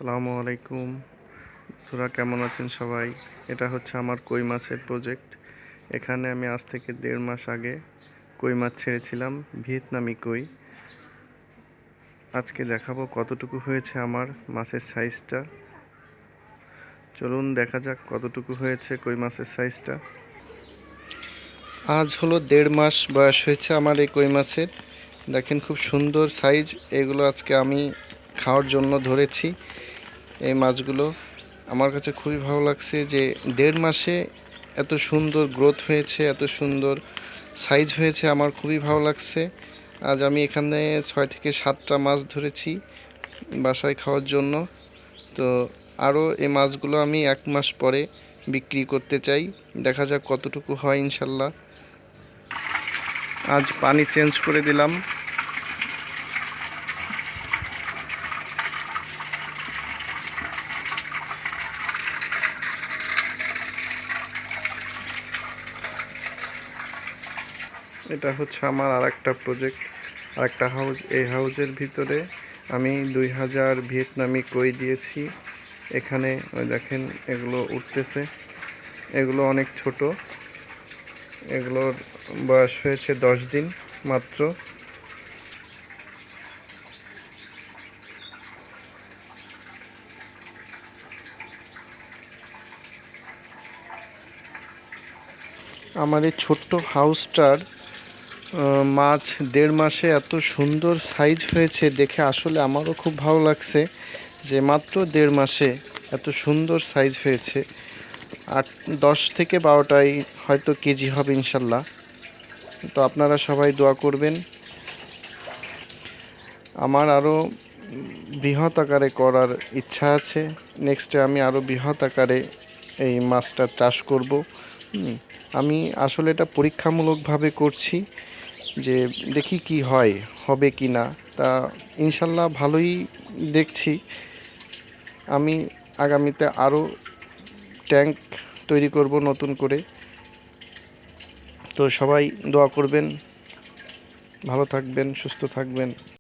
আসসালামু আলাইকুম। তোরা কেমন আছেন সবাই? এটা হচ্ছে আমার কই মাছের প্রজেক্ট। এখানে আমি আজ থেকে 1.5 মাস আগে কই মাছ ছেড়েছিলাম, ভিয়েতনামি কই। আজকে দেখাবো কতটুকু হয়েছে আমার মাছের সাইজটা। চলুন দেখা যাক কতটুকু হয়েছে কই মাছের সাইজটা। আজ হলো 1.5 মাস বয়স হয়েছে আমার এই কই মাছের। দেখেন খুব সুন্দর সাইজ। এগুলো আজকে আমি খাওয়ার জন্য ধরেছি। এই মাছগুলো আমার কাছে খুবই ভালো লাগছে যে 1.5 মাসে এত সুন্দর গ্রোথ হয়েছে, এত সুন্দর সাইজ হয়েছে, আমার খুবই ভালো লাগছে। আজ আমি এখানে 6 থেকে 7টা মাছ ধরেছি বাসায় খাওয়ার জন্য। তো আরও এই মাছগুলো আমি 1 মাস পরে বিক্রি করতে চাই। দেখা যাক কতটুকু হয় ইনশাল্লাহ। আজ পানি চেঞ্জ করে দিলাম। এটা হচ্ছে আমার আরেকটা প্রজেক্ট, আরেকটা হাউস। এই হাউসের ভিতরে আমি 2000 ভিয়েতনামি কই দিয়েছি। এখানে ওই দেখেন এগুলো উঠতেছে, এগুলো অনেক ছোট, এগুলোর বয়স হয়েছে 10 দিন মাত্র। আমার এই ছোট্ট হাউসটার মাছ 1.5 মাসে এত সুন্দর সাইজ হয়েছে দেখে আসলে আমারও খুব ভালো লাগছে যে মাত্র 1.5 মাসে এত সুন্দর সাইজ হয়েছে। 10 থেকে 12টাই হয়তো কেজি হবে ইনশাল্লাহ। তো আপনারা সবাই দোয়া করবেন। আমার আরও বৃহৎ আকারে করার ইচ্ছা আছে। নেক্সটে আমি আরও বৃহৎ আকারে এই মাছটা চাষ করব। আমি আসলে এটা পরীক্ষামূলকভাবে করছি যে দেখি কি হয়, হবে কি না। তা ইনশাল্লাহ ভালোই দেখছি। আমি আগামীতে আরও ট্যাঙ্ক তৈরি করব নতুন করে। তো সবাই দোয়া করবেন, ভালো থাকবেন, সুস্থ থাকবেন।